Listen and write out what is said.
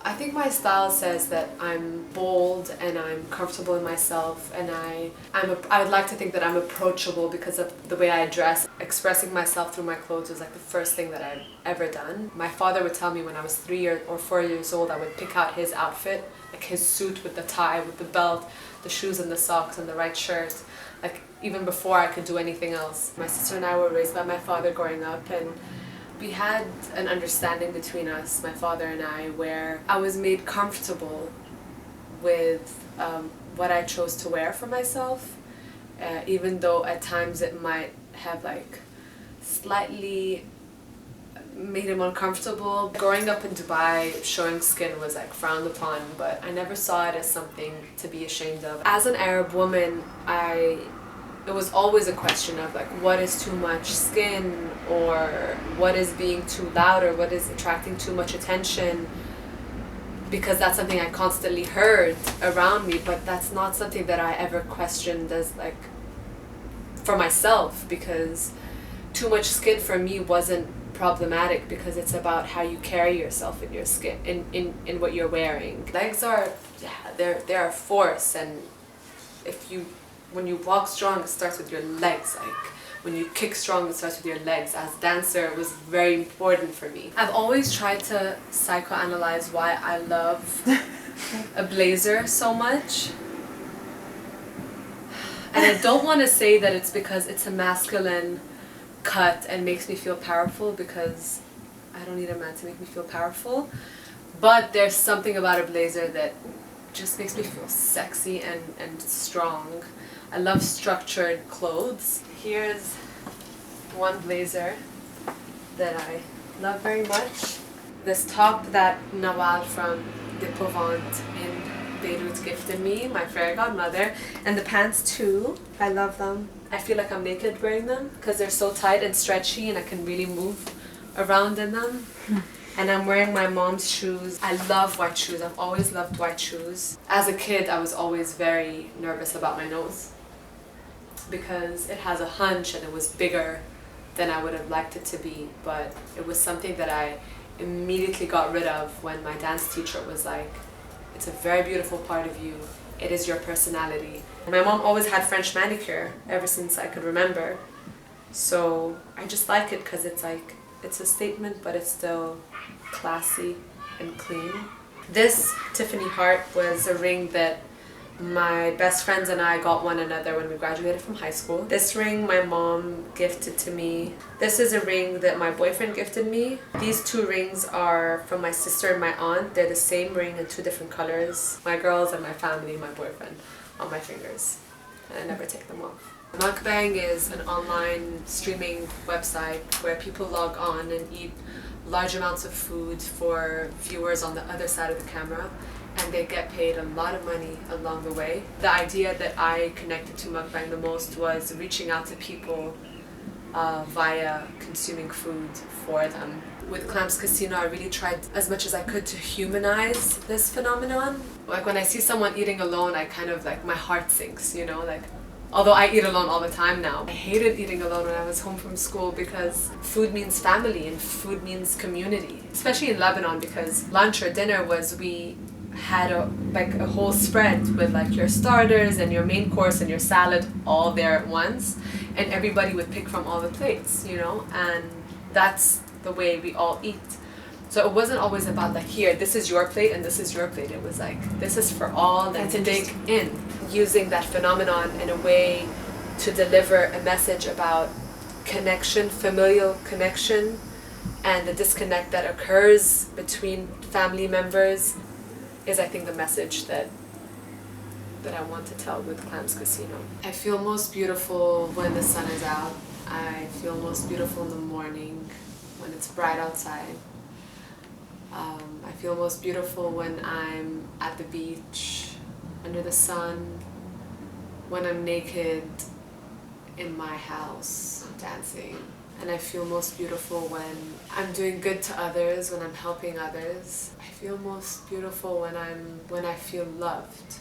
I think my style says that I'm bold and I'm comfortable in myself, and I would like to think that I'm approachable because of the way I dress. Expressing myself through my clothes was like the first thing that I've ever done. My father would tell me when I was 4 years old, I would pick out his outfit, like his suit with the tie, with the belt, the shoes and the socks and the right shirt, like even before I could do anything else. My sister and I were raised by my father growing up, and we had an understanding between us, my father and I, where I was made comfortable with what I chose to wear for myself, even though at times it might have like slightly made him uncomfortable. Growing up in Dubai, showing skin was like frowned upon, but I never saw it as something to be ashamed of. As an Arab woman, it was always a question of like, what is too much skin, or what is being too loud, or what is attracting too much attention, because that's something I constantly heard around me, but that's not something that I ever questioned as like for myself, because too much skin for me wasn't problematic, because it's about how you carry yourself in your skin, in what you're wearing. Legs are, yeah, they're a force, and when you walk strong, it starts with your legs. Like when you kick strong, it starts with your legs. As a dancer, it was very important for me. I've always tried to psychoanalyze why I love a blazer so much. And I don't want to say that it's because it's a masculine cut and makes me feel powerful, because I don't need a man to make me feel powerful. But there's something about a blazer that just makes me feel sexy and strong. I love structured clothes. Here's one blazer that I love very much. This top that Nawal from De Provence in Beirut gifted me, my fairy godmother, and the pants too. I love them. I feel like I'm naked wearing them because they're so tight and stretchy, and I can really move around in them. And I'm wearing my mom's shoes. I love white shoes. I've always loved white shoes. As a kid, I was always very nervous about my nose, because it has a hunch and it was bigger than I would have liked it to be. But it was something that I immediately got rid of when my dance teacher was like, it's a very beautiful part of you. It is your personality. My mom always had French manicure ever since I could remember. So I just like it because it's like, it's a statement, but it's still classy and clean. This Tiffany heart was a ring that my best friends and I got one another when we graduated from high school. This ring my mom gifted to me. This is a ring that my boyfriend gifted me. These two rings are from my sister and my aunt. They're the same ring in two different colors. My girls and my family, my boyfriend, on my fingers. And I never take them off. Mukbang is an online streaming website where people log on and eat large amounts of food for viewers on the other side of the camera, and they get paid a lot of money along the way. The idea that I connected to mukbang the most was reaching out to people via consuming food for them. With Clams Casino, I really tried as much as I could to humanize this phenomenon. Like when I see someone eating alone, I kind of like, my heart sinks, you know, like, although I eat alone all the time now. I hated eating alone when I was home from school, because food means family and food means community. Especially in Lebanon, because lunch or dinner was, we had a whole spread with like your starters and your main course and your salad all there at once, and everybody would pick from all the plates, you know, and that's the way we all eat. So it wasn't always about like, here, this is your plate and this is your plate. It was like, this is for all, and to dig in. Using that phenomenon in a way to deliver a message about connection, familial connection, and the disconnect that occurs between family members is, I think, the message that I want to tell with Clams Casino. I feel most beautiful when the sun is out. I feel most beautiful in the morning when it's bright outside. I feel most beautiful when I'm at the beach, under the sun, when I'm naked in my house dancing. And I feel most beautiful when I'm doing good to others, when I'm helping others. I feel most beautiful when I feel loved.